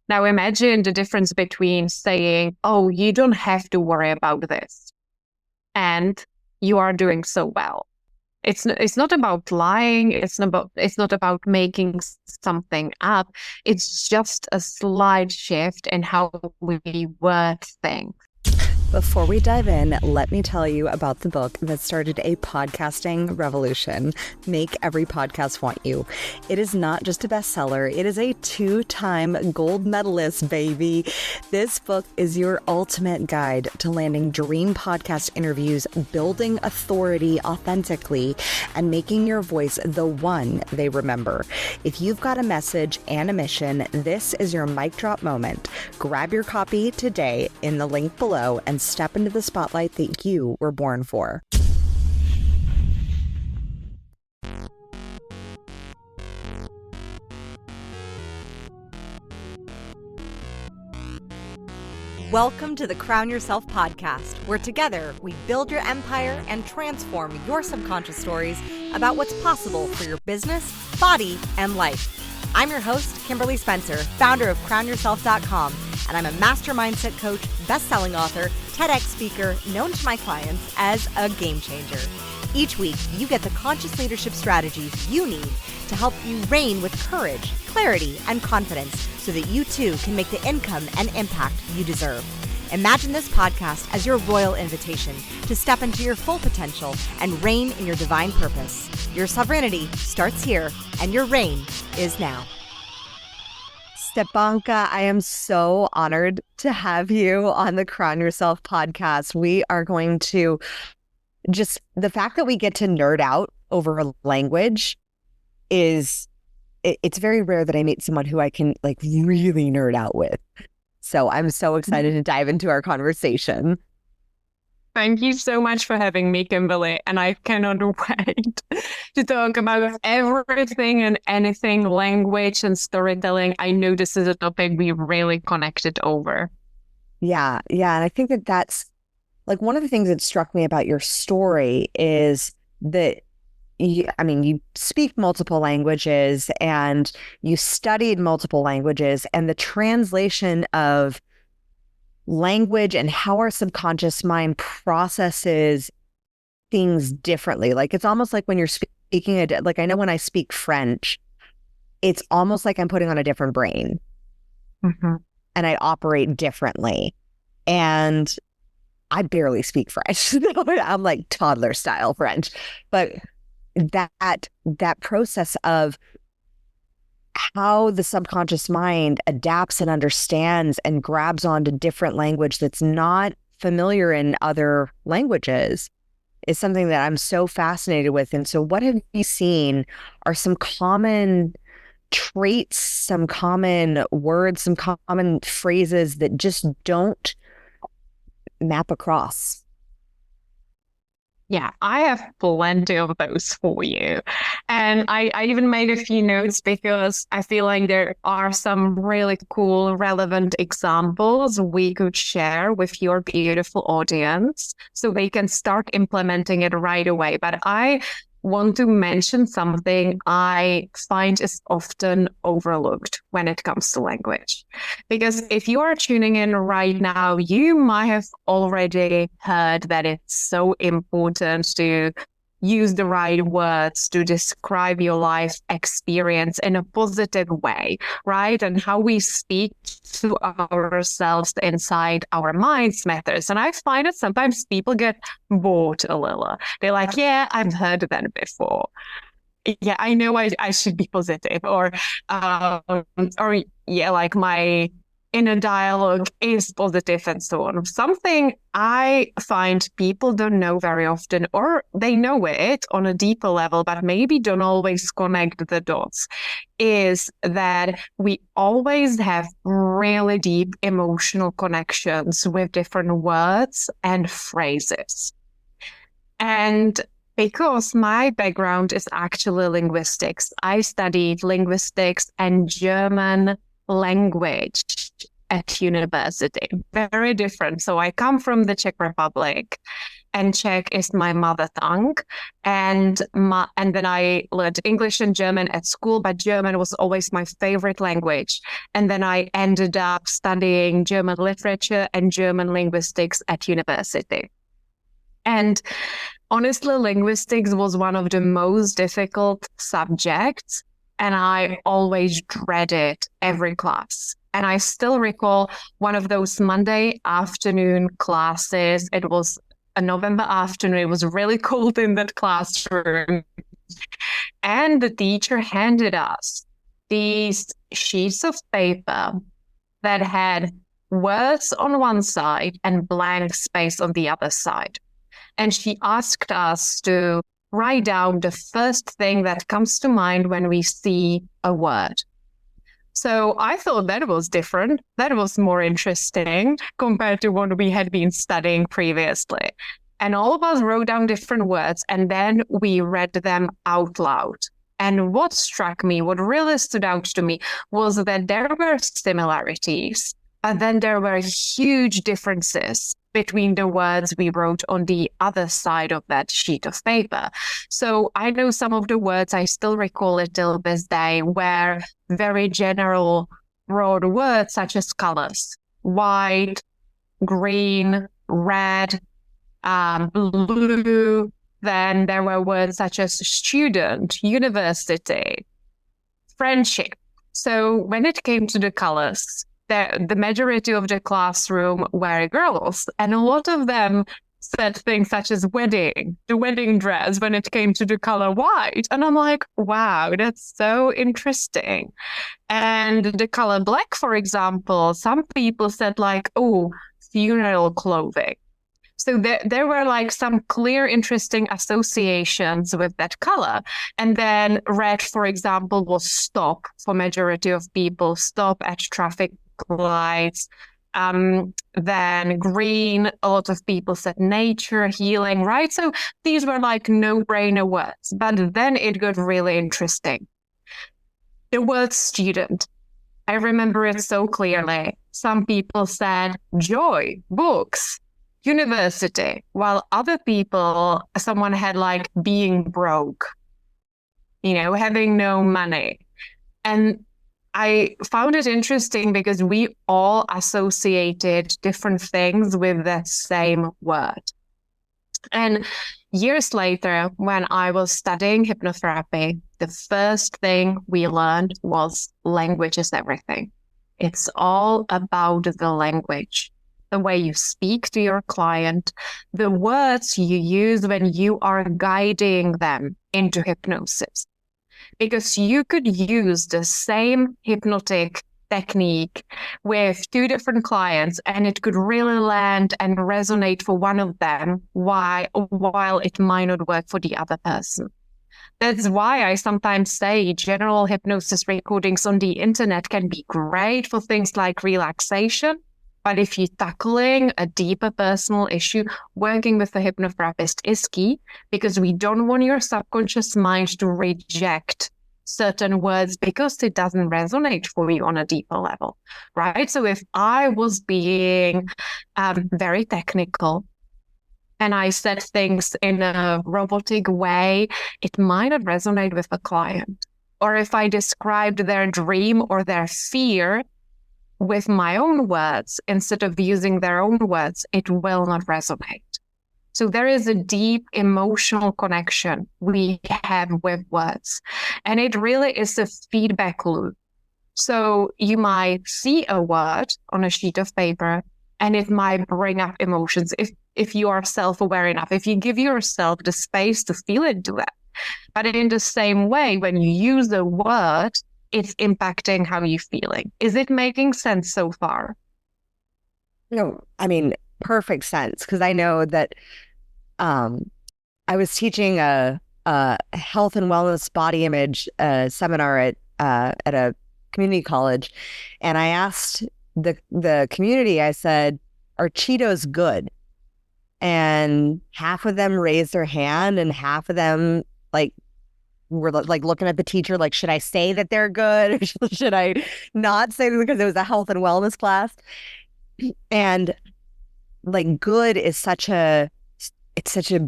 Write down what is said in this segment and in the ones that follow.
Now imagine the difference between saying, oh, you don't have to worry about this, and you are doing so well. It's not about lying. It's not about making something up. It's just a slight shift in how we word things. Before we dive in, let me tell you about the book that started a podcasting revolution, Make Every Podcast Want You. It is not just a bestseller, it is a 2-time gold medalist, baby. This book is your ultimate guide to landing dream podcast interviews, building authority authentically, and making your voice the one they remember. If you've got a message and a mission, this is your mic drop moment. Grab your copy today in the link below and step into the spotlight that you were born for. Welcome to the Crown Yourself podcast, where together we build your empire and transform your subconscious stories about what's possible for your business, body, and life. I'm your host, Kimberly Spencer, founder of CrownYourself.com, and I'm a master mindset coach, best-selling author, TEDx speaker, known to my clients as a game changer. Each week, you get the conscious leadership strategies you need to help you reign with courage, clarity, and confidence so that you too can make the income and impact you deserve. Imagine this podcast as your royal invitation to step into your full potential and reign in your divine purpose. Your sovereignty starts here, and your reign is now. Stepanka, I am so honored to have you on the Crown Yourself podcast. We are going to just, the fact that we get to nerd out over a language is, it's very rare that I meet someone who I can like really nerd out with. So I'm so excited to dive into our conversation. Thank you so much for having me, Kimberly. And I cannot wait to talk about everything and anything, language and storytelling. I know this is a topic we really connected over. Yeah. And I think that that's like one of the things that struck me about your story is that you speak multiple languages and you studied multiple languages, and the translation of language and how our subconscious mind processes things differently. Like it's almost like when you're speaking, like I know when I speak French, it's almost like I'm putting on a different brain and I operate differently. And I barely speak French. I'm like toddler style French, but that process of how the subconscious mind adapts and understands and grabs onto different language that's not familiar in other languages is something that I'm so fascinated with. And so what have you seen are some common traits, some common words, some common phrases that just don't map across? Yeah, I have plenty of those for you. And I even made a few notes because I feel like there are some really cool, relevant examples we could share with your beautiful audience so they can start implementing it right away. But I want to mention something I find is often overlooked when it comes to language. Because if you are tuning in right now, you might have already heard that it's so important to use the right words to describe your life experience in a positive way, right? And how we speak to ourselves inside our minds matters. And I find that sometimes people get bored a little. They're like, yeah, I've heard that before. Yeah, I know I should be positive, or yeah, like my inner dialogue is positive and so on. Something I find people don't know very often, or they know it on a deeper level, but maybe don't always connect the dots, is that we always have really deep emotional connections with different words and phrases. And because my background is actually linguistics, I studied linguistics and German language at university. Very different. So I come from the Czech Republic, and Czech is my mother tongue. And then I learned English and German at school, but German was always my favorite language. And then I ended up studying German literature and German linguistics at university. And honestly, linguistics was one of the most difficult subjects, and I always dreaded every class. And I still recall one of those Monday afternoon classes. It was a November afternoon. It was really cold in that classroom. And the teacher handed us these sheets of paper that had words on one side and blank space on the other side. And she asked us to write down the first thing that comes to mind when we see a word. So I thought that was different. That was more interesting compared to what we had been studying previously. And all of us wrote down different words, and then we read them out loud. And what struck me, what really stood out to me, was that there were similarities, but then there were huge differences between the words we wrote on the other side of that sheet of paper. So I know some of the words, I still recall it till this day, were very general, broad words such as colors: white, green, red, blue. Then there were words such as student, university, friendship. So when it came to the colors, the majority of the classroom were girls, and a lot of them said things such as wedding, the wedding dress, when it came to the color white. And I'm like, wow, that's so interesting. And the color black, for example, some people said like, oh, funeral clothing. So there were like some clear, interesting associations with that color. And then red, for example, was stop for majority of people, stop at traffic lights. Then green, a lot of people said nature, healing, right? So these were like no-brainer words. But then it got really interesting. The word student, I remember it so clearly. Some people said joy, books, university, while other people, someone had like being broke, having no money. And I found it interesting because we all associated different things with that same word. And years later, when I was studying hypnotherapy, the first thing we learned was language is everything. It's all about the language, the way you speak to your client, the words you use when you are guiding them into hypnosis. Because you could use the same hypnotic technique with two different clients, and it could really land and resonate for one of them while it might not work for the other person. That's why I sometimes say general hypnosis recordings on the internet can be great for things like relaxation. But if you're tackling a deeper personal issue, working with a hypnotherapist is key, because we don't want your subconscious mind to reject certain words because it doesn't resonate for you on a deeper level, right? So if I was being very technical and I said things in a robotic way, it might not resonate with the client. Or if I described their dream or their fear with my own words instead of using their own words, it will not resonate. So there is a deep emotional connection we have with words, and it really is a feedback loop. So you might see a word on a sheet of paper and it might bring up emotions if you are self-aware enough, if you give yourself the space to feel into that. But in the same way, when you use a word, it's impacting how you're feeling. Is it making sense so far? No, I mean, perfect sense. Because I know that I was teaching a health and wellness body image seminar at a community college, and I asked the community, I said, "Are Cheetos good?" And half of them raised their hand, and half of them were like looking at the teacher like, should I say that they're good or should I not say them, because it was a health and wellness class. And like good is such a it's such a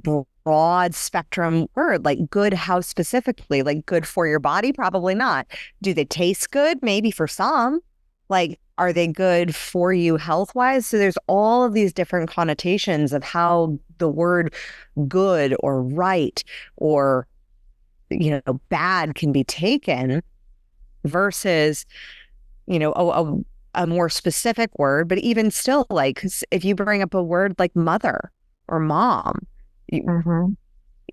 broad spectrum word, like good, how specifically? Like good for your body? Probably not. Do they taste good? Maybe for some. Like, are they good for you health wise? So there's all of these different connotations of how the word good or right or, bad can be taken versus, a more specific word. But even still, like, if you bring up a word like mother or mom,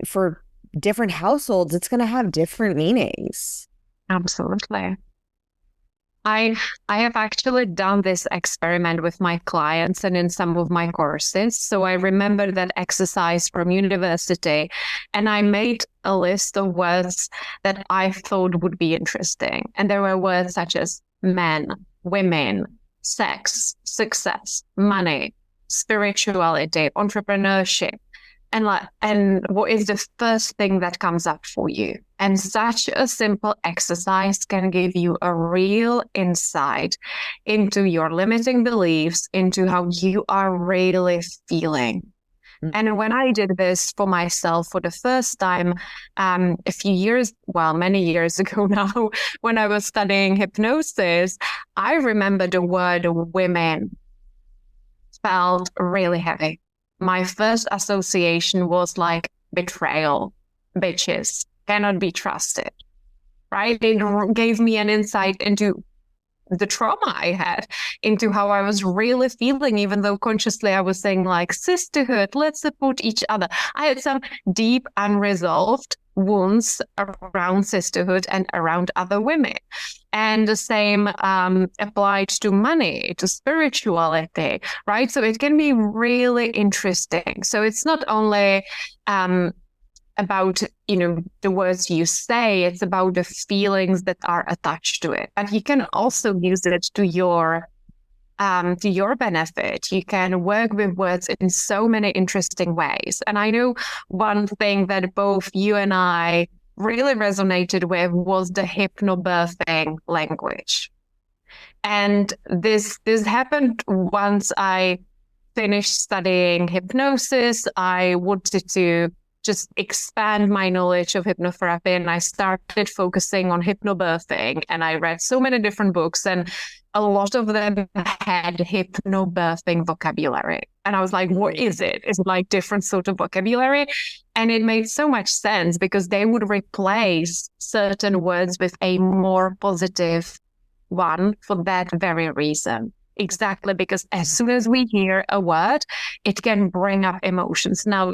for different households, it's going to have different meanings. Absolutely. I have actually done this experiment with my clients and in some of my courses. So I remember that exercise from university, and I made a list of words that I thought would be interesting. And there were words such as men, women, sex, success, money, spirituality, entrepreneurship. And what is the first thing that comes up for you? And such a simple exercise can give you a real insight into your limiting beliefs, into how you are really feeling. And when I did this for myself for the first time, many years ago now, when I was studying hypnosis, I remember the word women felt really heavy. My first association was like betrayal, bitches, cannot be trusted, right? It gave me an insight into the trauma I had, into how I was really feeling, even though consciously I was saying like sisterhood, let's support each other. I had some deep unresolved wounds around sisterhood and around other women. And the same applied to money, to spirituality, right? So it can be really interesting. So it's not only about, the words you say, it's about the feelings that are attached to it. And you can also use it to your benefit. You can work with words in so many interesting ways. And I know one thing that both you and I really resonated with was the hypnobirthing language. And this happened once I finished studying hypnosis. I wanted to just expand my knowledge of hypnotherapy, and I started focusing on hypnobirthing. And I read so many different books, and a lot of them had hypnobirthing vocabulary. And I was like, what is it? Is it like different sort of vocabulary? And it made so much sense because they would replace certain words with a more positive one for that very reason. Exactly, because as soon as we hear a word, it can bring up emotions. Now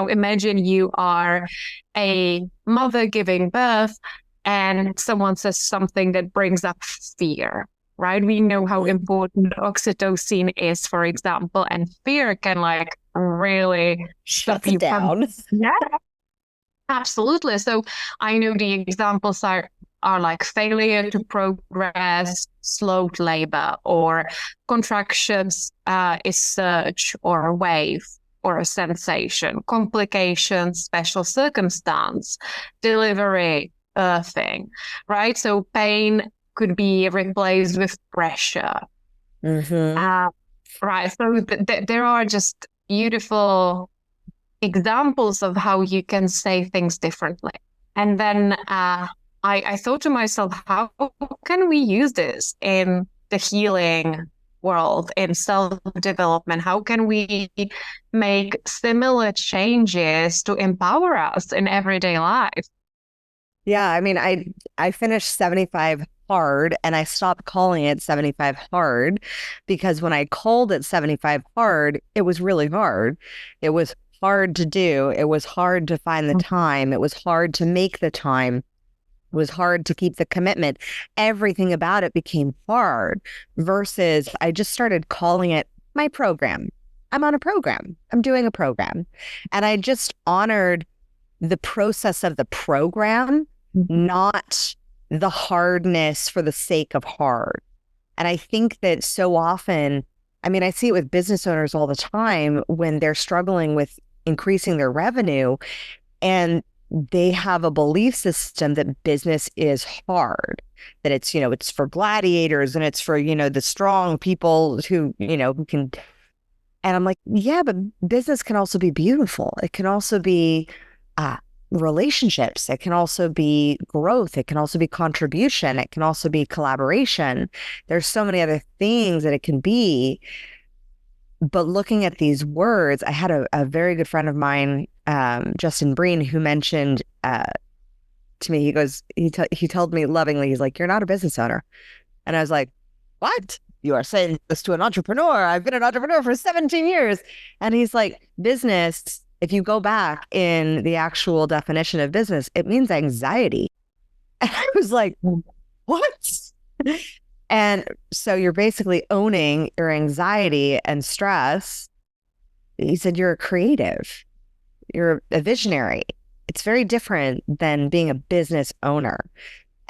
imagine you are a mother giving birth and someone says something that brings up fear, right? We know how important oxytocin is, for example, and fear can like really shut you down. Yeah, absolutely. So I know the examples are like failure to progress, slowed labor, or contractions is surge or a wave or a sensation, complications, special circumstance, delivery, birthing, right? So pain could be replaced with pressure. Right. So there are just beautiful examples of how you can say things differently. And then I thought to myself, how can we use this in the healing world, in self-development? How can we make similar changes to empower us in everyday life? Yeah, I mean, I finished 75 hard and I stopped calling it 75 hard because when I called it 75 hard, it was really hard. It was hard to do. It was hard to find the time. It was hard to make the time. It was hard to keep the commitment. Everything about it became hard versus I just started calling it my program. I'm on a program. I'm doing a program. And I just honored the process of the program, not the hardness for the sake of hard. And I think that so often, I mean, I see it with business owners all the time when they're struggling with increasing their revenue and they have a belief system that business is hard, that it's, it's for gladiators and it's for, the strong people who can And I'm like, yeah, but business can also be beautiful. It can also be uh, relationships. It can also be growth. It can also be contribution. It can also be collaboration. There's so many other things that it can be. But looking at these words, I had a very good friend of mine, Justin Breen, who mentioned to me, he told me lovingly, he's like, you're not a business owner. And I was like, what? You are saying this to an entrepreneur. I've been an entrepreneur for 17 years. And he's like, business, if you go back in the actual definition of business, it means anxiety. And I was like, what? And so you're basically owning your anxiety and stress. He said, you're a creative, you're a visionary. It's very different than being a business owner.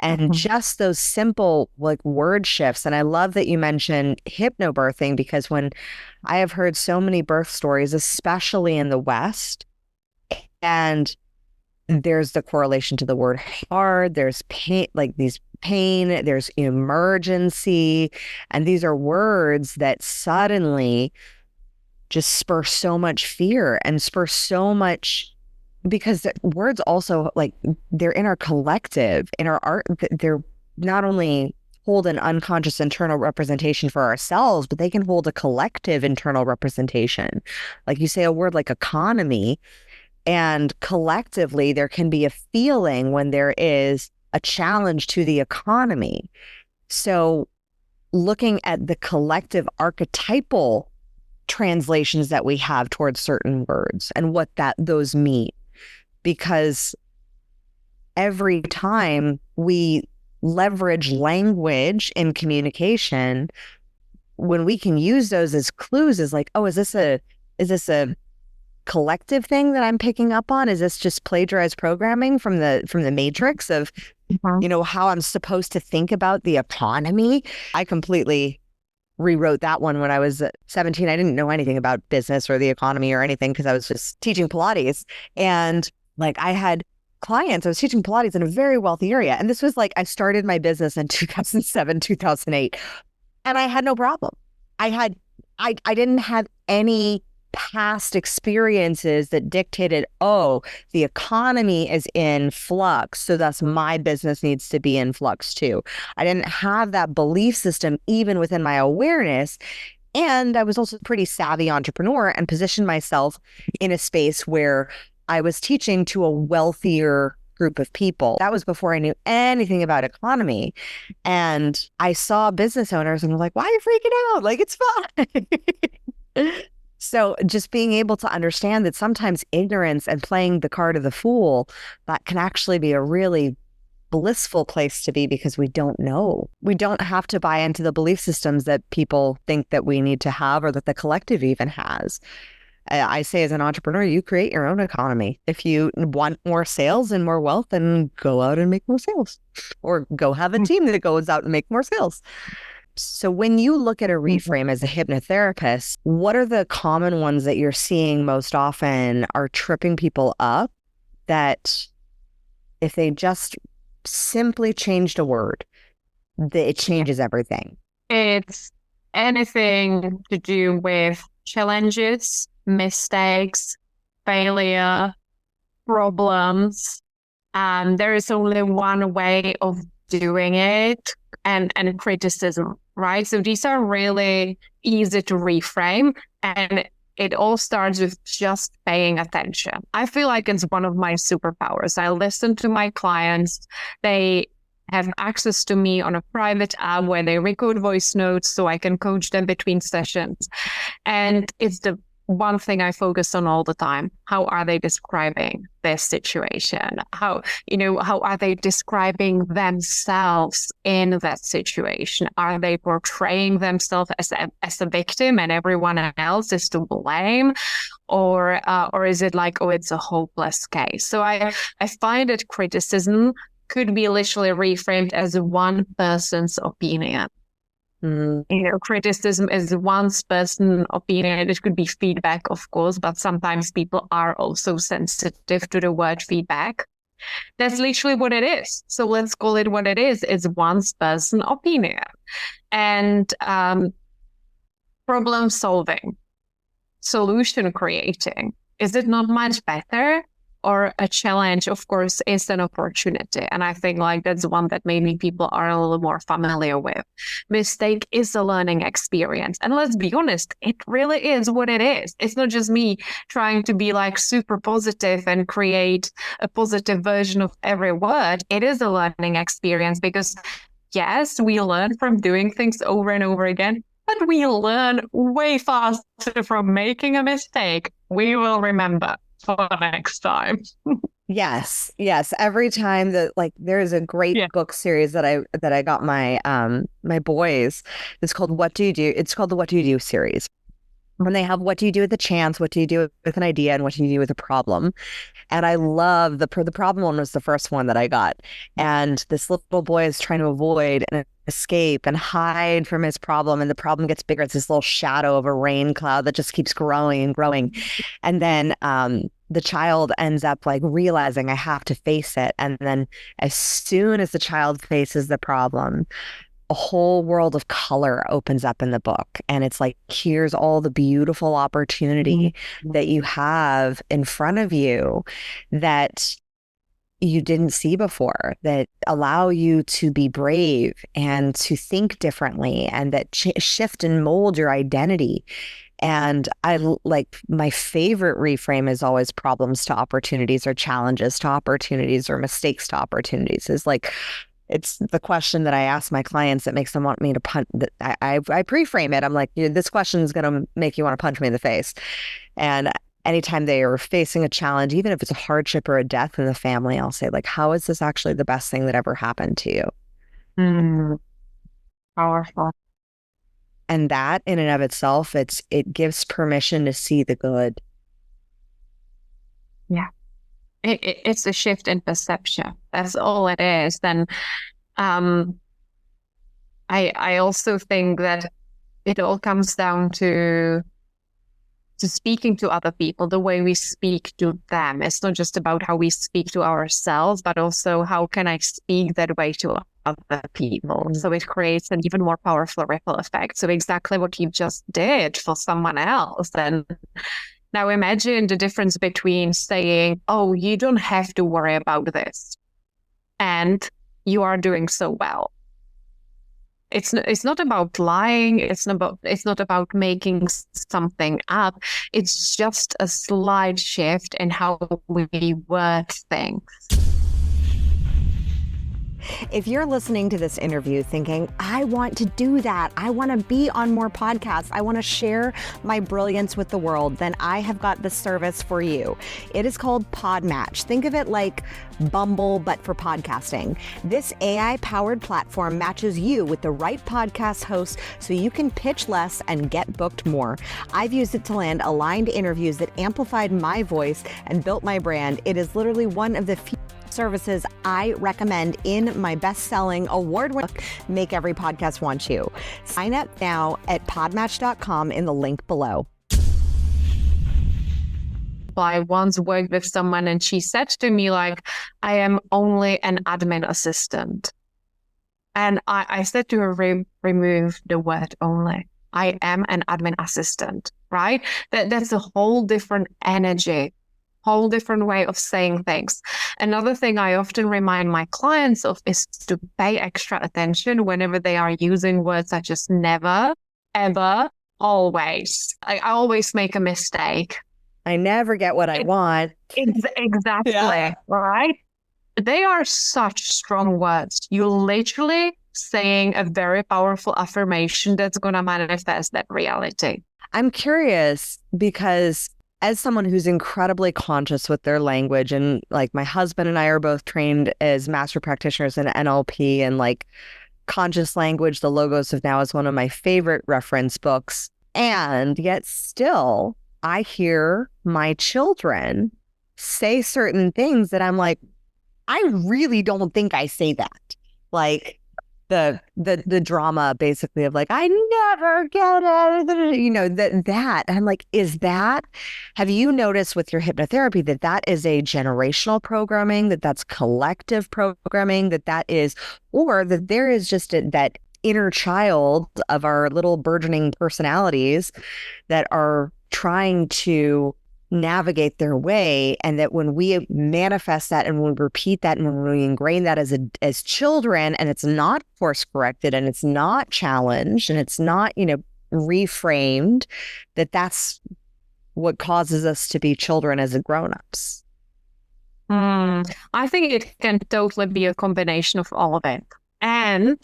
And just those simple like word shifts. And I love that you mentioned hypnobirthing, because when I have heard so many birth stories, especially in the West, and there's the correlation to the word hard, there's pain, like these pain, there's emergency. And these are words that suddenly just spur so much fear and spur so much, because the words also, like, they're in our collective, in our art, they're not only hold an unconscious internal representation for ourselves, but they can hold a collective internal representation. Like you say a word like economy, and collectively there can be a feeling when there is a challenge to the economy. So looking at the collective archetypal translations that we have towards certain words and what those mean. Because every time we leverage language in communication, when we can use those as clues, is like, oh, is this a collective thing that I'm picking up on? Is this just plagiarized programming from the matrix of, how I'm supposed to think about the economy? I completely rewrote that one when I was 17. I didn't know anything about business or the economy or anything, because I was just teaching Pilates. And like, I had clients, I was teaching Pilates in a very wealthy area. And this was like, I started my business in 2007, 2008, and I had no problem. I didn't have any past experiences that dictated, oh, the economy is in flux, so thus my business needs to be in flux too. I didn't have that belief system even within my awareness. And I was also a pretty savvy entrepreneur and positioned myself in a space where I was teaching to a wealthier group of people. That was before I knew anything about economy. And I saw business owners and was like, why are you freaking out? Like, it's fine. So just being able to understand that sometimes ignorance and playing the card of the fool, that can actually be a really blissful place to be, because we don't know. We don't have to buy into the belief systems that people think that we need to have, or that the collective even has. I say, as an entrepreneur, you create your own economy. If you want more sales and more wealth, then go out and make more sales, or go have a team that goes out and make more sales. So when you look at a reframe as a hypnotherapist, what are the common ones that you're seeing most often are tripping people up, that if they just simply changed a word, that it changes everything? It's anything to do with challenges, mistakes, failure, problems. There is only one way of doing it, and criticism, right? So these are really easy to reframe, and it all starts with just paying attention. I feel like it's one of my superpowers. I listen to my clients. They have access to me on a private app where they record voice notes so I can coach them between sessions. And it's the one thing I focus on all the time. How are they describing their situation? How are they describing themselves in that situation? Are they portraying themselves as a victim and everyone else is to blame? Or is it like, oh, it's a hopeless case? So I find that criticism could be literally reframed as one person's opinion. Criticism is one person's opinion. It could be feedback, of course, but sometimes people are also sensitive to the word feedback. That's literally what it is. So let's call it what it is. It's one person's opinion. And problem solving. solution creating? Is it not much better? Or a challenge, of course, is an opportunity. And I think like that's one that maybe people are a little more familiar with. Mistake is a learning experience. And let's be honest, it really is what it is. It's not just me trying to be like super positive and create a positive version of every word. It is a learning experience because yes, we learn from doing things over and over again, but we learn way faster from making a mistake. We will remember for next time. Yes. Every time that like there's a great book series that I got my my boys. It's called What Do You Do? It's called the What Do You Do series. When they have what do you do with a chance, what do you do with an idea, and what do you do with a problem? And I love the problem one was the first one that I got. And this little boy is trying to avoid and escape and hide from his problem. And the problem gets bigger. It's this little shadow of a rain cloud that just keeps growing and growing. And then the child ends up like realizing I have to face it. And then as soon as the child faces the problem, a whole world of color opens up in the book. And it's like, here's all the beautiful opportunity that you have in front of you that you didn't see before, that allow you to be brave and to think differently and that shift and mold your identity. And I like my favorite reframe is always problems to opportunities or challenges to opportunities or mistakes to opportunities. Is like, it's the question that I ask my clients that makes them want me to punch. I pre-frame it. I'm like, this question is going to make you want to punch me in the face. And anytime they are facing a challenge, even if it's a hardship or a death in the family, I'll say like, how is this actually the best thing that ever happened to you? Powerful. And that in and of itself, it gives permission to see the good. Yeah. It's a shift in perception. That's all it is. Then I also think that it all comes down to speaking to other people, the way we speak to them. It's not just about how we speak to ourselves, but also how can I speak that way to other people. So it creates an even more powerful ripple effect. So exactly what you just did for someone else. And now imagine the difference between saying, oh, you don't have to worry about this, and you are doing so well. It's not about lying. It's not about making something up. It's just a slight shift in how we word things. If you're listening to this interview thinking, I want to do that, I want to be on more podcasts, I want to share my brilliance with the world, then I have got the service for you. It is called Podmatch. Think of it like Bumble, but for podcasting. This AI-powered platform matches you with the right podcast host so you can pitch less and get booked more. I've used it to land aligned interviews that amplified my voice and built my brand. It is literally one of the few services I recommend in my best-selling award-winning book, Make Every Podcast Want You. Sign up now at podmatch.com in the link below. I once worked with someone and she said to me like, I am only an admin assistant. And I said to her, remove the word only. I am an admin assistant, right? That's a whole different energy, whole different way of saying things. Another thing I often remind my clients of is to pay extra attention whenever they are using words such as never, ever, always. I always make a mistake. I never get what I want. Exactly, yeah. Right? They are such strong words. You're literally saying a very powerful affirmation that's going to manifest that reality. I'm curious because as someone who's incredibly conscious with their language, and like my husband and I are both trained as master practitioners in NLP, and like Conscious Language, The Logos of Now is one of my favorite reference books. And yet still, I hear my children say certain things that I'm like, I really don't think I say that. Like the drama basically of like, I never get it, you know, that. And I'm like, have you noticed with your hypnotherapy that is a generational programming, that's collective programming, that is, or that there is just that inner child of our little burgeoning personalities that are trying to navigate their way, and that when we manifest that and when we repeat that and when we ingrain that as children, and it's not course corrected and it's not challenged and it's not, reframed, that's what causes us to be children as grown-ups. I think it can totally be a combination of all of it. And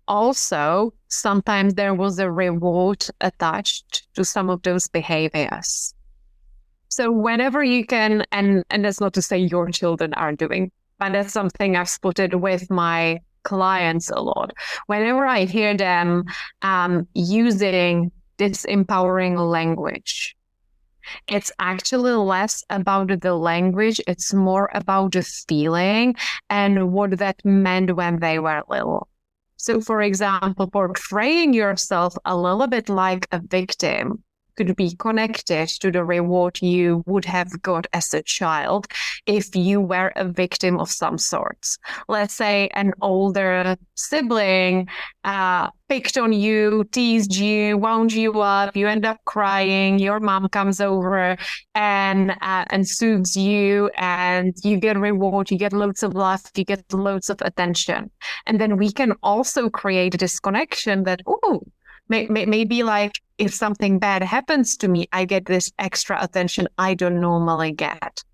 also, sometimes there was a reward attached to some of those behaviors. So whenever you can, and that's not to say your children are doing, but that's something I've spotted with my clients a lot. Whenever I hear them using this empowering language, it's actually less about the language, it's more about the feeling and what that meant when they were little. So, for example, portraying yourself a little bit like a victim could be connected to the reward you would have got as a child if you were a victim of some sorts. Let's say an older sibling picked on you, teased you, wound you up, you end up crying, your mom comes over and soothes you, and you get a reward, you get loads of love, you get loads of attention. And then we can also create this connection that, maybe like if something bad happens to me, I get this extra attention I don't normally get.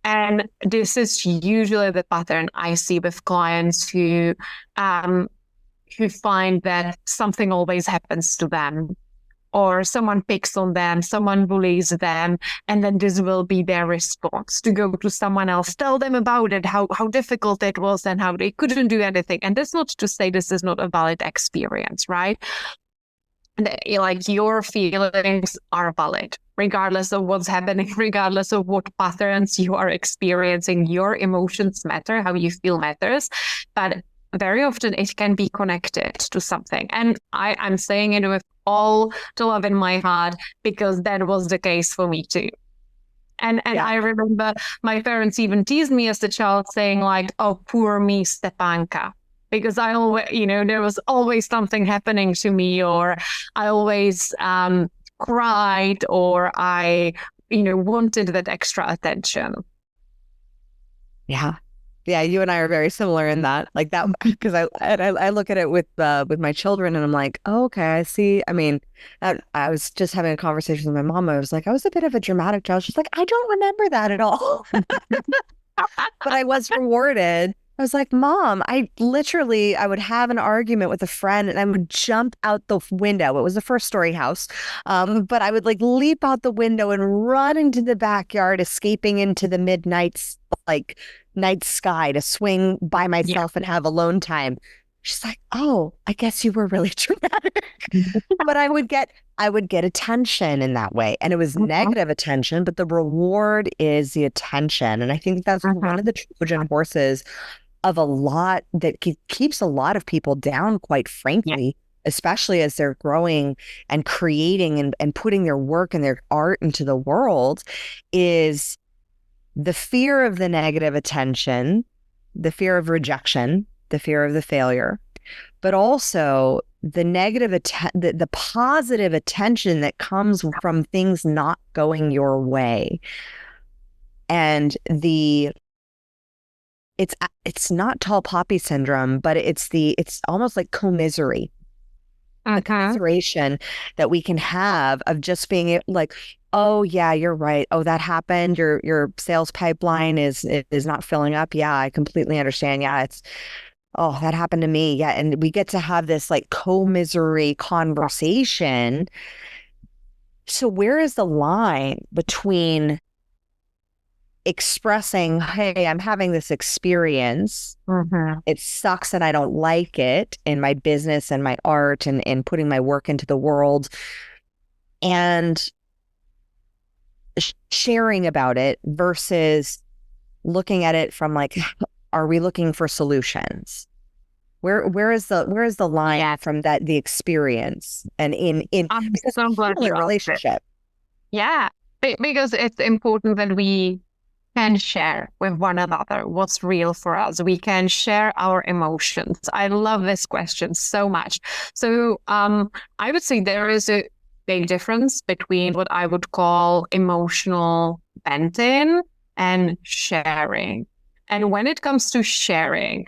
And this is usually the pattern I see with clients who find that something always happens to them, or someone picks on them, someone bullies them, and then this will be their response to go to someone else, tell them about it, how difficult it was and how they couldn't do anything. And that's not to say this is not a valid experience, right? Like, your feelings are valid, regardless of what's happening, regardless of what patterns you are experiencing. Your emotions matter, how you feel matters, but very often it can be connected to something. And I'm saying it with all the love in my heart, because that was the case for me too. And I remember my parents even teased me as a child, saying like, "Oh, poor me, Stepanka," because I always, there was always something happening to me, or I always cried, or I, wanted that extra attention. Yeah. Yeah, you and I are very similar in that, like that, because I look at it with my children, and I'm like, oh, okay, I see. I mean, I was just having a conversation with my mom. I was like, I was a bit of a dramatic child. She's like, I don't remember that at all. But I was rewarded. I was like, Mom, I would have an argument with a friend and I would jump out the window. It was a first-story house. But I would like leap out the window and run into the backyard, escaping into the night sky to swing by myself and have alone time. She's like, oh, I guess you were really dramatic. But I would get attention in that way. And it was negative attention, but the reward is the attention. And I think that's one of the Trojan horses of a lot that keeps a lot of people down, quite frankly, especially as they're growing and creating and putting their work and their art into the world, is the fear of the negative attention, the fear of rejection, the fear of the failure, but also the the positive attention that comes from things not going your way. And it's not tall poppy syndrome, but it's almost like commisery. The commiseration that we can have of just being like, oh yeah, you're right. Oh, that happened. Your sales pipeline is not filling up. Yeah, I completely understand. Yeah, that happened to me. Yeah. And we get to have this like commisery conversation. So where is the line between expressing, hey, I'm having this experience. It sucks and I don't like it in my business and my art and putting my work into the world, and sharing about it, versus looking at it from like, are we looking for solutions? Where is the line from the experience and in a relationship? Yeah, because it's important that we can share with one another what's real for us. We can share our emotions. I love this question so much. So I would say there is a big difference between what I would call emotional venting and sharing. And when it comes to sharing,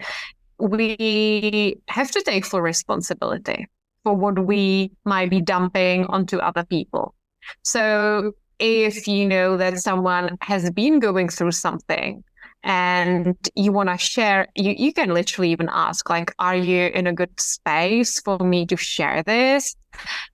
we have to take full responsibility for what we might be dumping onto other people. So if you know that someone has been going through something and you want to share, you can literally even ask, like, are you in a good space for me to share this?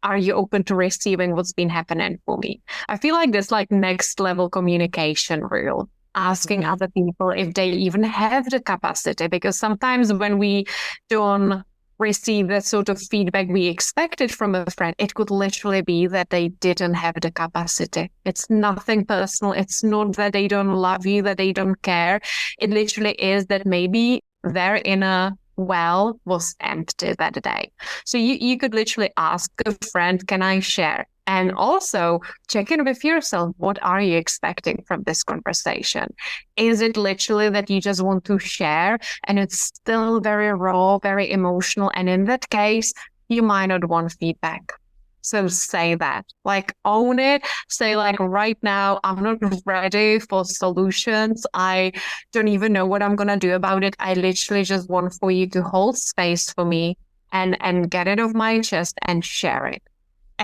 Are you open to receiving what's been happening for me? I feel like this like next level communication rule, asking other people if they even have the capacity, because sometimes when we don't receive that sort of feedback we expected from a friend, it could literally be that they didn't have the capacity. It's nothing personal. It's not that they don't love you, that they don't care. It literally is that maybe their inner well was empty that day. So you could literally ask a friend, can I share? And also check in with yourself. What are you expecting from this conversation? Is it literally that you just want to share and it's still very raw, very emotional? And in that case, you might not want feedback. So say that, like, own it. Say, like, right now, I'm not ready for solutions. I don't even know what I'm going to do about it. I literally just want for you to hold space for me and get it off my chest and share it.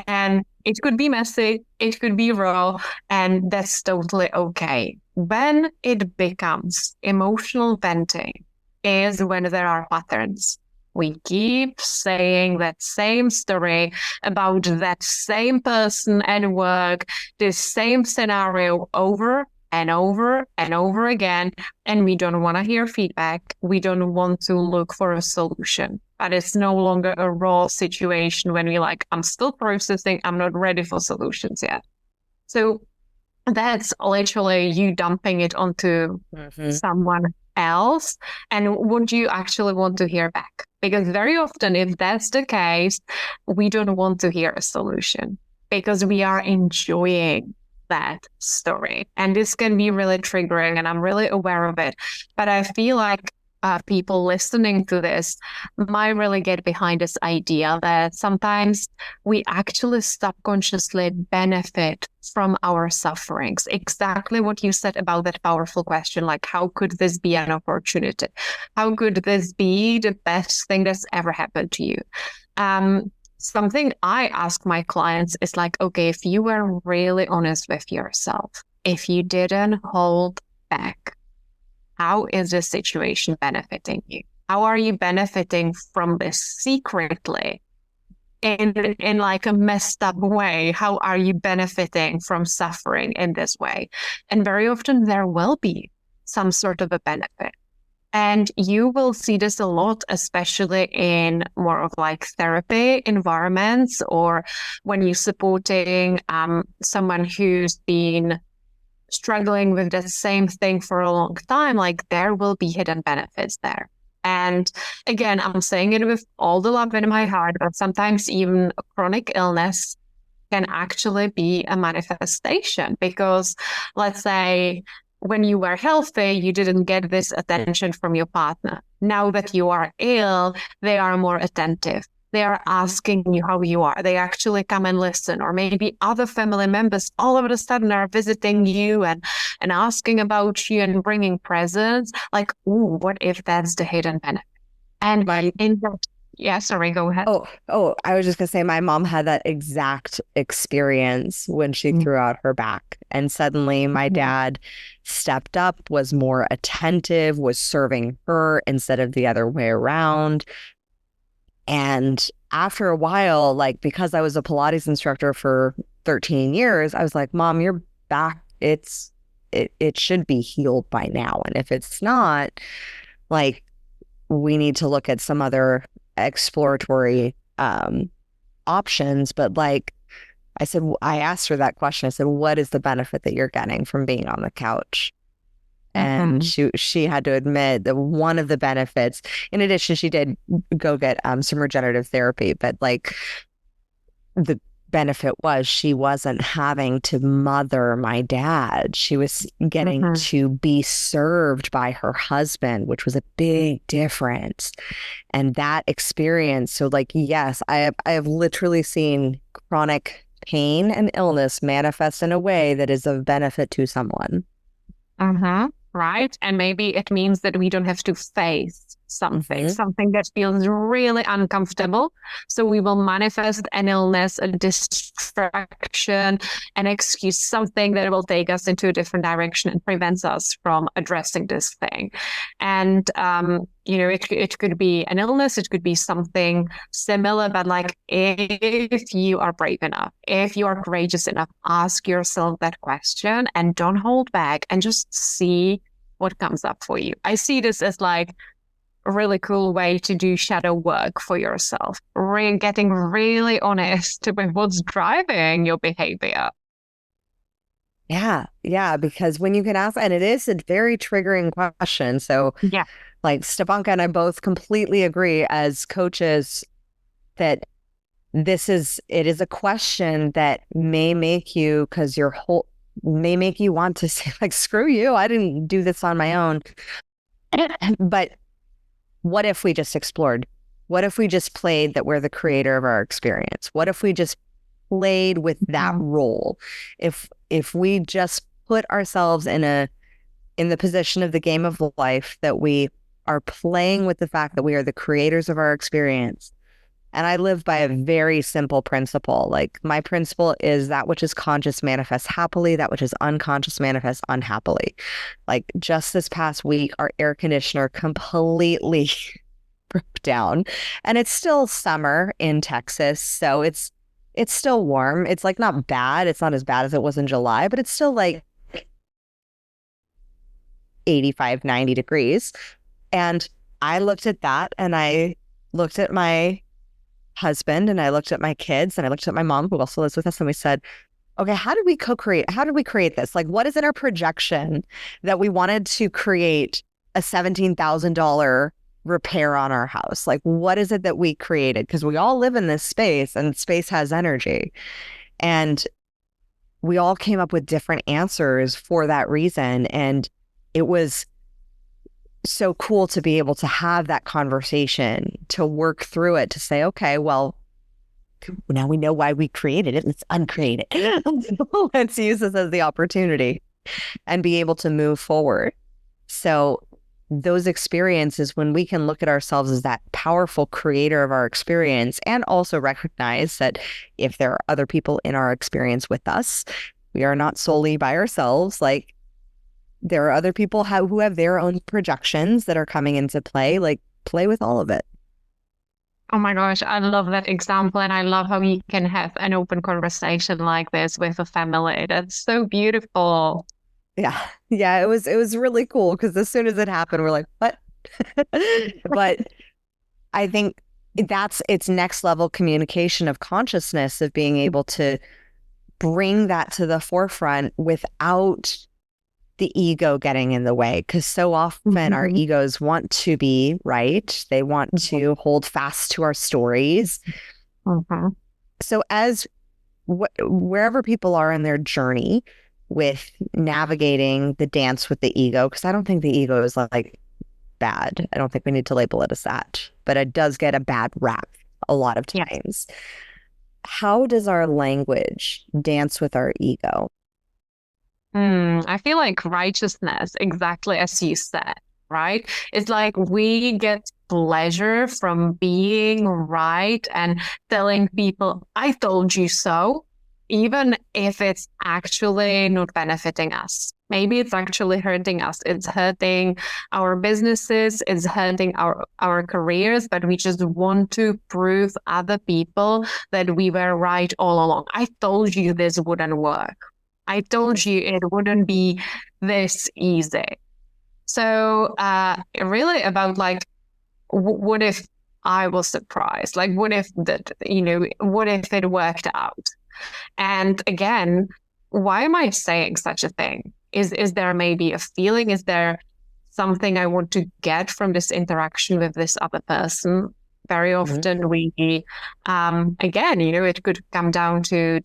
And it could be messy, it could be raw, and that's totally okay. When it becomes emotional venting is when there are patterns. We keep saying that same story about that same person at work, this same scenario over and over and over again, and we don't want to hear feedback. We don't want to look for a solution. But it's no longer a raw situation when we're like, I'm still processing, I'm not ready for solutions yet. So that's literally you dumping it onto someone else and what you actually want to hear back. Because very often, if that's the case, we don't want to hear a solution because we are enjoying that story. And this can be really triggering, and I'm really aware of it. But I feel like people listening to this might really get behind this idea that sometimes we actually subconsciously benefit from our sufferings. Exactly what you said about that powerful question, like, how could this be an opportunity? How could this be the best thing that's ever happened to you? Something I ask my clients is like, okay, if you were really honest with yourself, if you didn't hold back, how is this situation benefiting you? How are you benefiting from this secretly in like a messed up way? How are you benefiting from suffering in this way? And very often there will be some sort of a benefit. And you will see this a lot, especially in more of like therapy environments or when you're supporting someone who's been struggling with the same thing for a long time, like there will be hidden benefits there. And again, I'm saying it with all the love in my heart, but sometimes even a chronic illness can actually be a manifestation because let's say when you were healthy, you didn't get this attention from your partner. Now that you are ill, they are more attentive. They are asking you how you are. They actually come and listen. Or maybe other family members all of a sudden are visiting you and asking about you and bringing presents. Like, ooh, what if that's the hidden benefit? And in that, yeah, sorry, go ahead. Oh, I was just gonna say my mom had that exact experience when she threw out her back. And suddenly my dad stepped up, was more attentive, was serving her instead of the other way around. And after a while, like because I was a Pilates instructor for 13 years, I was like, Mom, your back, it should be healed by now. And if it's not, like, we need to look at some other exploratory options. But like I asked her that question. I said, what is the benefit that you're getting from being on the couch? And she had to admit that one of the benefits, in addition, she did go get some regenerative therapy, but like the benefit was she wasn't having to mother my dad. She was getting to be served by her husband, which was a big difference. And that experience, so like, yes, I have literally seen chronic pain and illness manifest in a way that is of benefit to someone. Right. And maybe it means that we don't have to face something that feels really uncomfortable. So we will manifest an illness, a distraction, an excuse, something that will take us into a different direction and prevents us from addressing this thing. And, it could be an illness, it could be something similar, but like if you are brave enough, if you are courageous enough, ask yourself that question and don't hold back and just see what comes up for you. I see this as like a really cool way to do shadow work for yourself, getting really honest with what's driving your behavior. Yeah, because when you can ask, and it is a very triggering question. So yeah, like Stepanka and I both completely agree as coaches that it is a question that may make you, because may make you want to say like, screw you, I didn't do this on my own. But what if we just explored? What if we just played that we're the creator of our experience? What if we just played with that role? If we just put ourselves in the position of the game of life, that we are playing with the fact that we are the creators of our experience. And I live by a very simple principle. Like my principle is that which is conscious manifests happily, that which is unconscious manifests unhappily. Like just this past week, our air conditioner completely broke down, and it's still summer in Texas. So it's still warm. It's like not bad. It's not as bad as it was in July, but it's still like 85, 90 degrees. And I looked at that, and I looked at my husband, and I looked at my kids, and I looked at my mom, who also lives with us, and we said, okay, how did we co-create? How did we create this? Like, what is in our projection that we wanted to create a $17,000 repair on our house? Like, what is it that we created? Because we all live in this space, and space has energy. And we all came up with different answers for that reason. And it was so cool to be able to have that conversation, to work through it, to say, okay, well, now we know why we created it. Let's uncreate it. Let's use this as the opportunity and be able to move forward. So those experiences, when we can look at ourselves as that powerful creator of our experience, and also recognize that if there are other people in our experience with us, we are not solely by ourselves. Like, there are other people who have their own projections that are coming into play. Like, play with all of it. Oh my gosh, I love that example. And I love how you can have an open conversation like this with a family. That's so beautiful. Yeah. It was really cool, because as soon as it happened, we're like, what? But I think it's next level communication of consciousness, of being able to bring that to the forefront without the ego getting in the way, because so often our egos want to be right. They want to hold fast to our stories. So wherever people are in their journey with navigating the dance with the ego, because I don't think the ego is like bad. I don't think we need to label it as that, but it does get a bad rap a lot of times. How does our language dance with our ego? I feel like righteousness, exactly as you said, right? It's like we get pleasure from being right and telling people, I told you so, even if it's actually not benefiting us. Maybe it's actually hurting us. It's hurting our businesses, it's hurting our careers, but we just want to prove other people that we were right all along. I told you this wouldn't work. I told you it wouldn't be this easy. So really about like, what if I was surprised? Like, what if what if it worked out? And again, why am I saying such a thing? Is there maybe a feeling? Is there something I want to get from this interaction with this other person? Very often we, again, it could come down to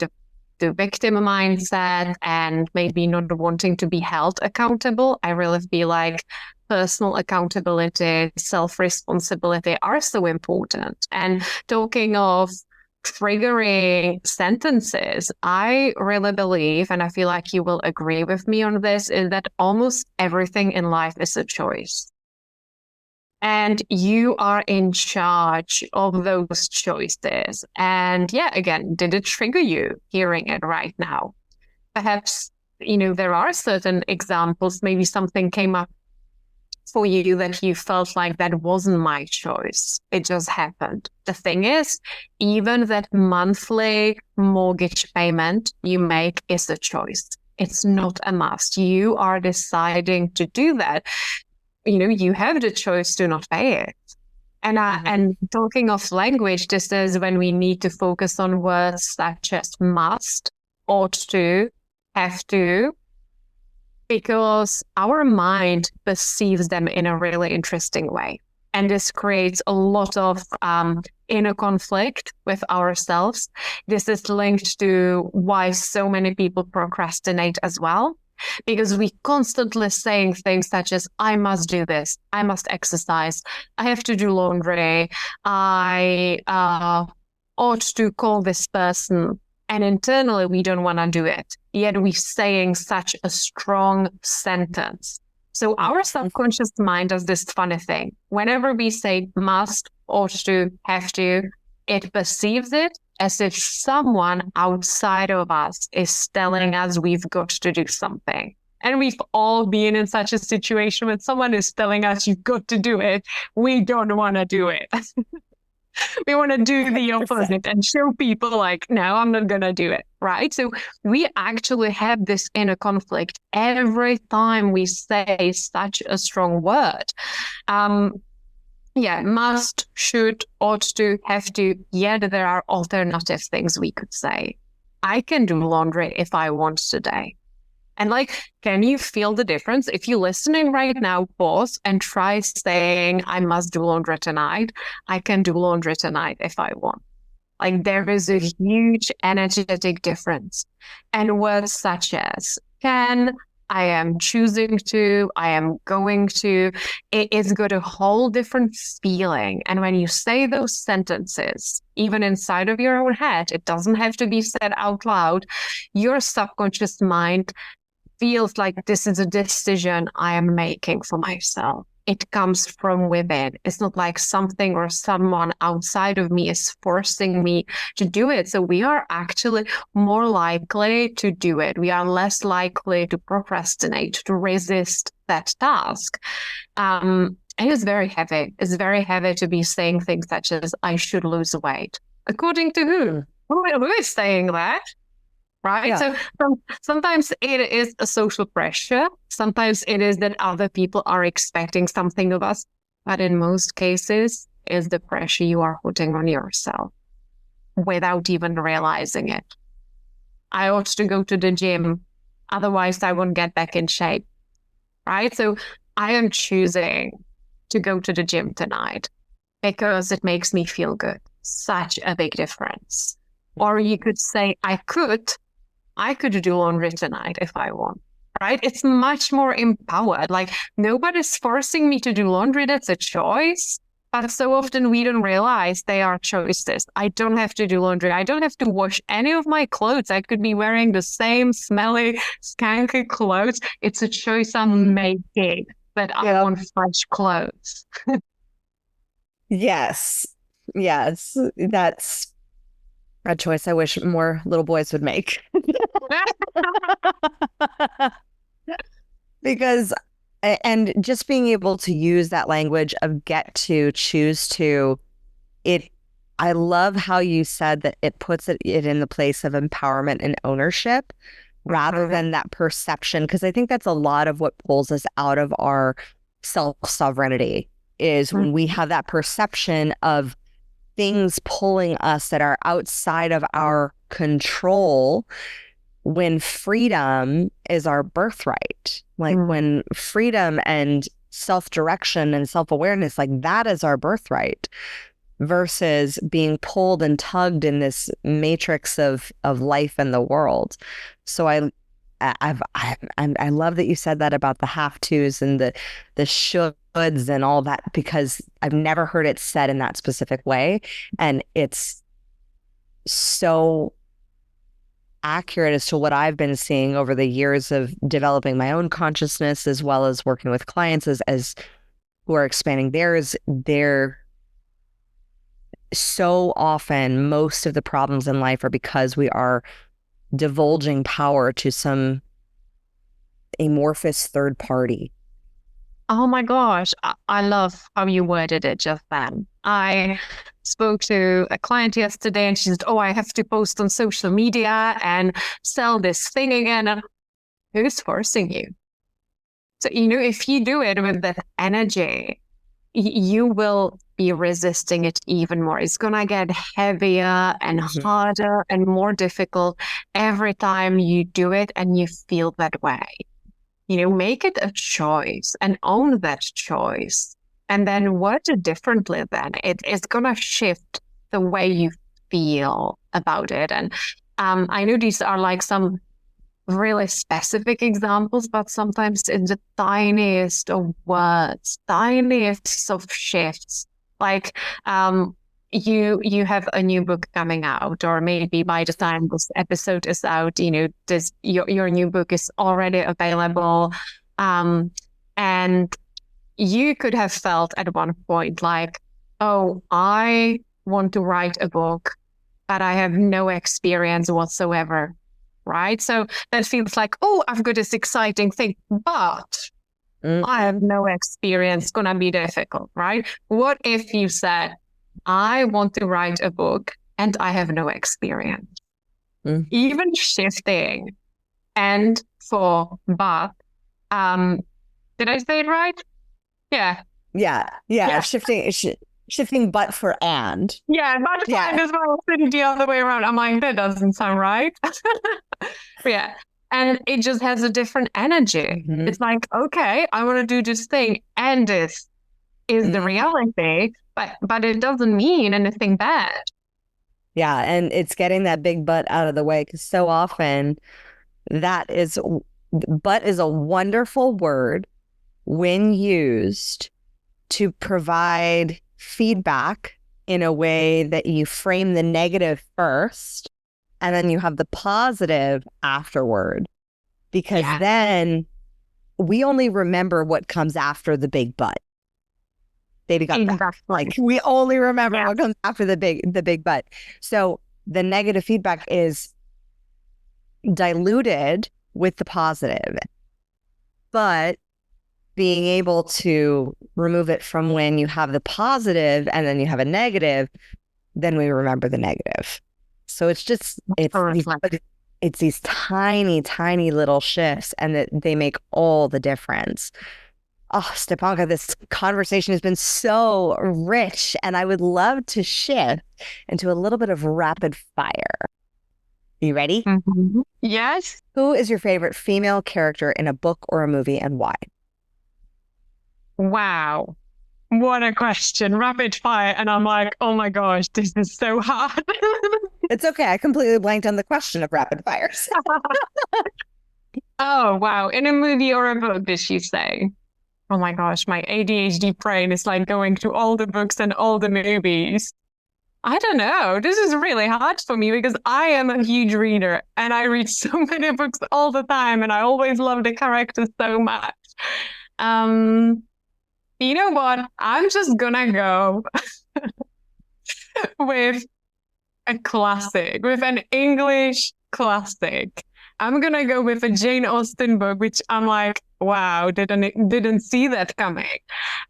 the victim mindset and maybe not wanting to be held accountable. I really feel like personal accountability, self-responsibility are so important. And talking of triggering sentences, I really believe, and I feel like you will agree with me on this, is that almost everything in life is a choice. And you are in charge of those choices. And yeah, again, did it trigger you hearing it right now? Perhaps, there are certain examples, maybe something came up for you that you felt like that wasn't my choice. It just happened. The thing is, even that monthly mortgage payment you make is a choice. It's not a must. You are deciding to do that. You have the choice to not pay it. And and talking of language, this is when we need to focus on words such as must, ought to, have to, because our mind perceives them in a really interesting way. And this creates a lot of inner conflict with ourselves. This is linked to why so many people procrastinate as well, because we constantly saying things such as, I must do this, I must exercise, I have to do laundry, I ought to call this person. And internally, we don't want to do it. Yet we're saying such a strong sentence. So our subconscious mind does this funny thing. Whenever we say must, ought to, have to, it perceives it as if someone outside of us is telling us we've got to do something. And we've all been in such a situation when someone is telling us you've got to do it. We don't want to do it. We want to do the opposite and show people like, no, I'm not going to do it, right? So we actually have this inner conflict every time we say such a strong word. Must, should, ought to, have to. Yet there are alternative things we could say. I can do laundry if I want today. And can you feel the difference? If you're listening right now, pause and try saying, I must do laundry tonight. I can do laundry tonight if I want. There is a huge energetic difference. And words such as can, I am choosing to, I am going to, it's got a whole different feeling. And when you say those sentences, even inside of your own head, it doesn't have to be said out loud, your subconscious mind feels like this is a decision I am making for myself. It comes from within. It's not like something or someone outside of me is forcing me to do it. So we are actually more likely to do it. We are less likely to procrastinate, to resist that task. And it's very heavy. It's very heavy to be saying things such as, I should lose weight. According to who? Who is saying that? Right. Yeah. So sometimes it is a social pressure. Sometimes it is that other people are expecting something of us. But in most cases, it's the pressure you are putting on yourself without even realizing it. I ought to go to the gym. Otherwise, I won't get back in shape. Right. So I am choosing to go to the gym tonight because it makes me feel good. Such a big difference. Or you could say, I could do laundry tonight if I want, right? It's much more empowered. Nobody's forcing me to do laundry. That's a choice. But so often we don't realize they are choices. I don't have to do laundry. I don't have to wash any of my clothes. I could be wearing the same smelly, skanky clothes. It's a choice I'm making that I want fresh clothes. Yes. That's a choice I wish more little boys would make. Because, and just being able to use that language of get to, choose to, I love how you said that it puts it in the place of empowerment and ownership rather than that perception. Because I think that's a lot of what pulls us out of our self-sovereignty is when we have that perception of things pulling us that are outside of our control, when freedom is our birthright. When freedom and self-direction and self-awareness, that is our birthright, versus being pulled and tugged in this matrix of life and the world. So I love that you said that about the have-tos and the shoulds and all that, because I've never heard it said in that specific way. And it's so accurate as to what I've been seeing over the years of developing my own consciousness as well as working with clients as who are expanding theirs. They're so often, most of the problems in life are because we are divulging power to some amorphous third party. Oh my gosh, I love how you worded it just then. I spoke to a client yesterday and she said, oh, I have to post on social media and sell this thing again. And who's forcing you? So, if you do it with that energy, you will be resisting it even more. It's going to get heavier and harder and more difficult every time you do it and you feel that way. Make it a choice and own that choice. And then word it differently then. It is going to shift the way you feel about it. And I know these are like some really specific examples, but sometimes in the tiniest of words, tiniest of shifts, like you have a new book coming out, or maybe by the time this episode is out, your new book is already available, and you could have felt at one point like, oh, I want to write a book, but I have no experience whatsoever. Right? So that feels like, oh, I've got this exciting thing, but I have no experience. It's going to be difficult, right? What if you said, I want to write a book and I have no experience? Even shifting and for but, did I say it right? Yeah. Shifting but for and. Yeah, but and as well, sitting the other way around. I'm like, that doesn't sound right. Yeah. And it just has a different energy. It's like, okay, I want to do this thing, and this is the reality, but it doesn't mean anything bad. Yeah, and it's getting that big but out of the way, because so often but is a wonderful word when used to provide feedback in a way that you frame the negative first and then you have the positive afterward, because then we only remember what comes after the big but. Baby got that. Like, we only remember what comes after the big but. So the negative feedback is diluted with the positive, but being able to remove it from when you have the positive and then you have a negative, then we remember the negative. So it's these tiny, tiny little shifts, and that they make all the difference. Oh, Stepanka, this conversation has been so rich, and I would love to shift into a little bit of rapid fire. You ready? Yes. Who is your favorite female character in a book or a movie, and why? Wow. What a question. Rapid fire. And I'm like, oh my gosh, this is so hard. It's okay. I completely blanked on the question of rapid fires. Oh, wow. In a movie or a book, did she say? Oh my gosh, my ADHD brain is like going through all the books and all the movies. I don't know. This is really hard for me because I am a huge reader and I read so many books all the time and I always love the characters so much. You know what? I'm just gonna go with a classic, with an English classic. I'm gonna go with a Jane Austen book, which I'm like, wow, didn't see that coming.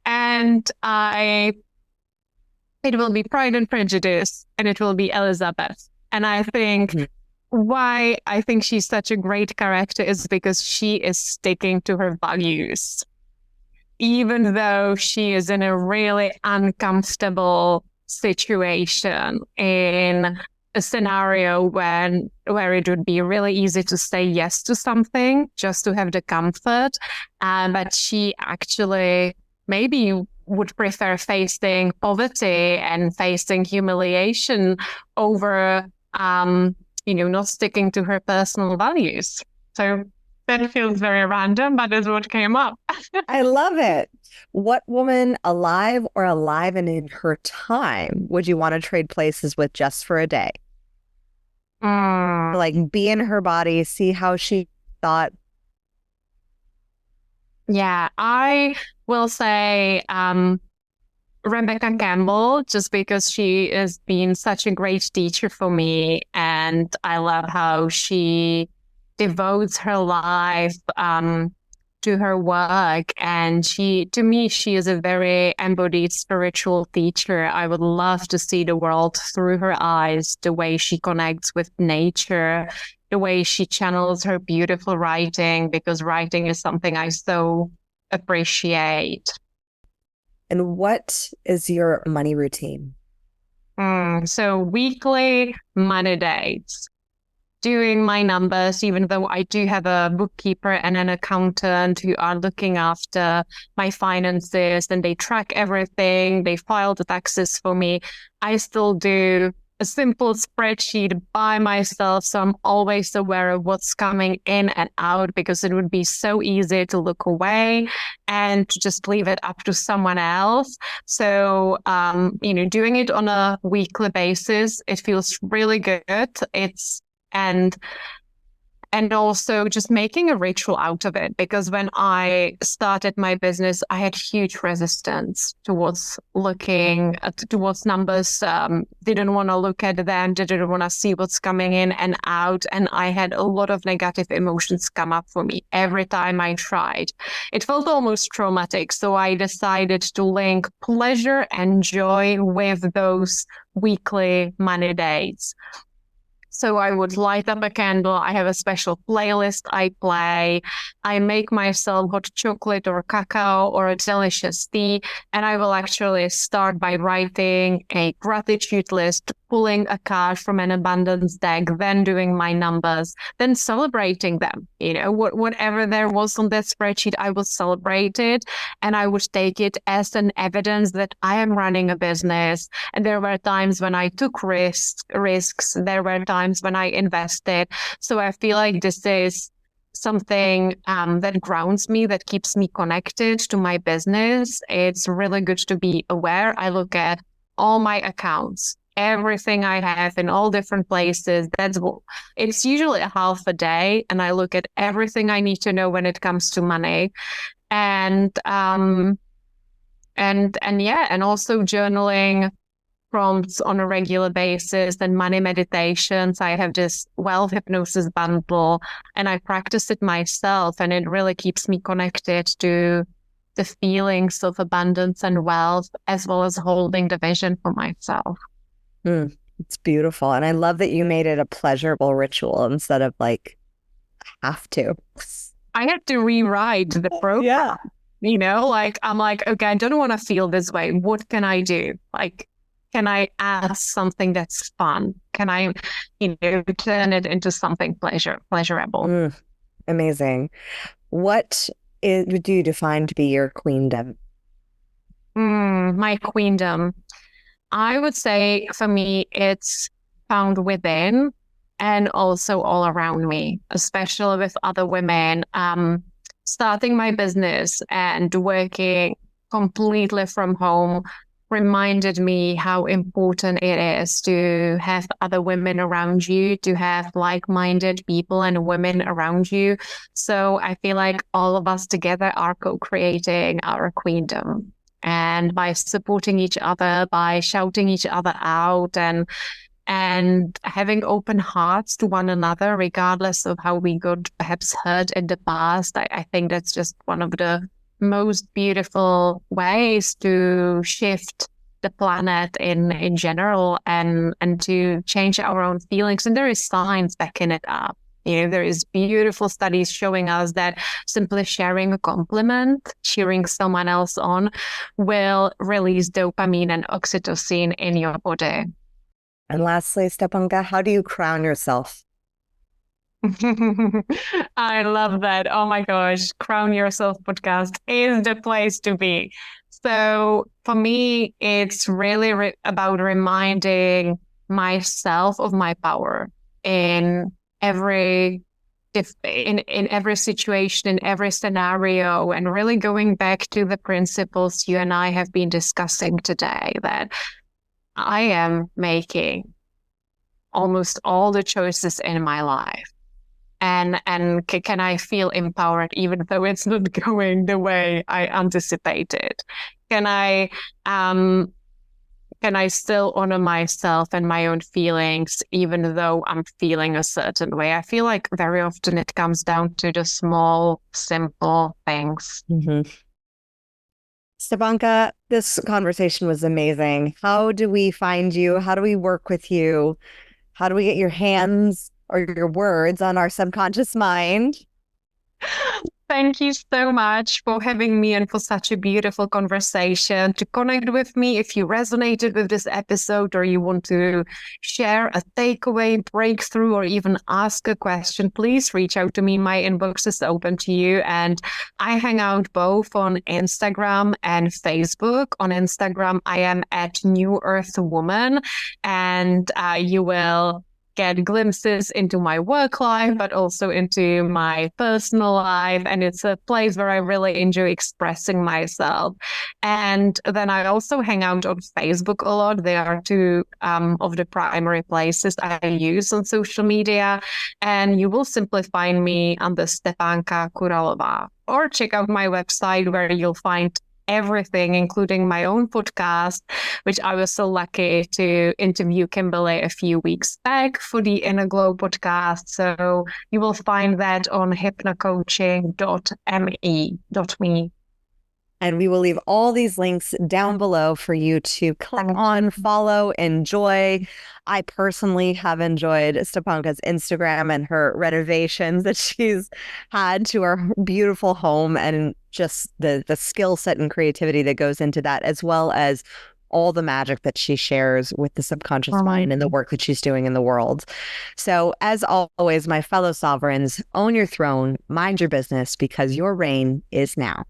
And it will be Pride and Prejudice, and it will be Elizabeth. And I think why I think she's such a great character is because she is sticking to her values. Even though she is in a really uncomfortable situation, in a scenario where it would be really easy to say yes to something just to have the comfort, but she actually maybe would prefer facing poverty and facing humiliation over, not sticking to her personal values. So that feels very random, but is what came up. I love it. What woman, alive or alive and in her time, would you want to trade places with just for a day? Like be in her body, see how she thought. Yeah, I will say Rebecca Campbell, just because she has been such a great teacher for me. And I love how she devotes her life to her work. And to me, she is a very embodied spiritual teacher. I would love to see the world through her eyes, the way she connects with nature, the way she channels her beautiful writing, because writing is something I so appreciate. And what is your money routine? So weekly money dates, doing my numbers, even though I do have a bookkeeper and an accountant who are looking after my finances and they track everything, they file the taxes for me. I still do a simple spreadsheet by myself. So I'm always aware of what's coming in and out, because it would be so easy to look away and to just leave it up to someone else. So, doing it on a weekly basis, it feels really good. And also just making a ritual out of it, because when I started my business, I had huge resistance towards looking towards numbers, didn't want to look at them, didn't want to see what's coming in and out. And I had a lot of negative emotions come up for me every time I tried. It felt almost traumatic. So I decided to link pleasure and joy with those weekly money dates. So I would light up a candle. I have a special playlist I play. I make myself hot chocolate or cacao or a delicious tea. And I will actually start by writing a gratitude list, pulling a card from an abundance deck, then doing my numbers, then celebrating them. Whatever there was on that spreadsheet, I would celebrate it. And I would take it as an evidence that I am running a business. And there were times when I took risks. There were times when I invested. So I feel like this is something that grounds me, that keeps me connected to my business. It's really good to be aware. I look at all my accounts, everything I have in all different places. It's usually a half a day, and I look at everything I need to know when it comes to money. And also journaling prompts on a regular basis and money meditations. I have this wealth hypnosis bundle and I practice it myself, and it really keeps me connected to the feelings of abundance and wealth, as well as holding the vision for myself. It's beautiful. And I love that you made it a pleasurable ritual instead of like, have to. I had to rewrite the program. Yeah. I'm like, okay, I don't want to feel this way. What can I do? Like, can I add something that's fun? Can I, turn it into something pleasurable? Amazing. What do you define to be your queendom? My queendom. I would say for me, it's found within and also all around me, especially with other women. Starting my business and working completely from home reminded me how important it is to have other women around you, to have like-minded people and women around you. So I feel like all of us together are co-creating our queendom. And by supporting each other, by shouting each other out and having open hearts to one another, regardless of how we got perhaps hurt in the past, I think that's just one of the most beautiful ways to shift the planet in general and to change our own feelings. And there is science backing it up. There is beautiful studies showing us that simply sharing a compliment, cheering someone else on, will release dopamine and oxytocin in your body. And lastly, Stepanka, how do you crown yourself? I love that. Oh my gosh. Crown Yourself podcast is the place to be. So for me, it's really about reminding myself of my power in every situation, in every scenario, and really going back to the principles you and I have been discussing today, that I am making almost all the choices in my life? And can I feel empowered even though it's not going the way I anticipated? Can I still honor myself and my own feelings, even though I'm feeling a certain way? I feel like very often it comes down to the small, simple things. Mm-hmm. Stepanka, this conversation was amazing. How do we find you? How do we work with you? How do we get your hands or your words on our subconscious mind? Thank you so much for having me and for such a beautiful conversation. To connect with me, if you resonated with this episode or you want to share a takeaway, breakthrough, or even ask a question, please reach out to me. My inbox is open to you. And I hang out both on Instagram and Facebook. On Instagram, I am at New Earth Woman, and you will get glimpses into my work life, but also into my personal life. And it's a place where I really enjoy expressing myself. And then I also hang out on Facebook a lot. There are two of the primary places I use on social media. And you will simply find me under Stepanka Kuralova, or check out my website where you'll find everything, including my own podcast, which I was so lucky to interview Kimberly a few weeks back for the Inner Glow podcast. So you will find that on hypnocoaching.me. And we will leave all these links down below for you to click on, follow, enjoy. I personally have enjoyed Stepanka's Instagram and her renovations that she's had to her beautiful home, and just the skill set and creativity that goes into that, as well as all the magic that she shares with the subconscious mind and the work that she's doing in the world. So as always, my fellow sovereigns, own your throne, mind your business, because your reign is now.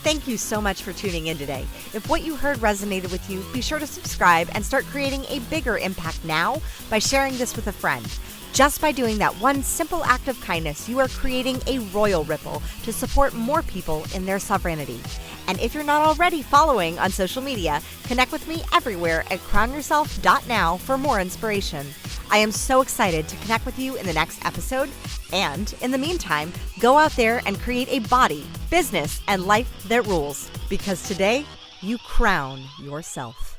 Thank you so much for tuning in today. If what you heard resonated with you, be sure to subscribe and start creating a bigger impact now by sharing this with a friend. Just by doing that one simple act of kindness, you are creating a royal ripple to support more people in their sovereignty. And if you're not already following on social media, connect with me everywhere at crownyourself.now for more inspiration. I am so excited to connect with you in the next episode. And in the meantime, go out there and create a body, business, and life that rules. Because today, you crown yourself.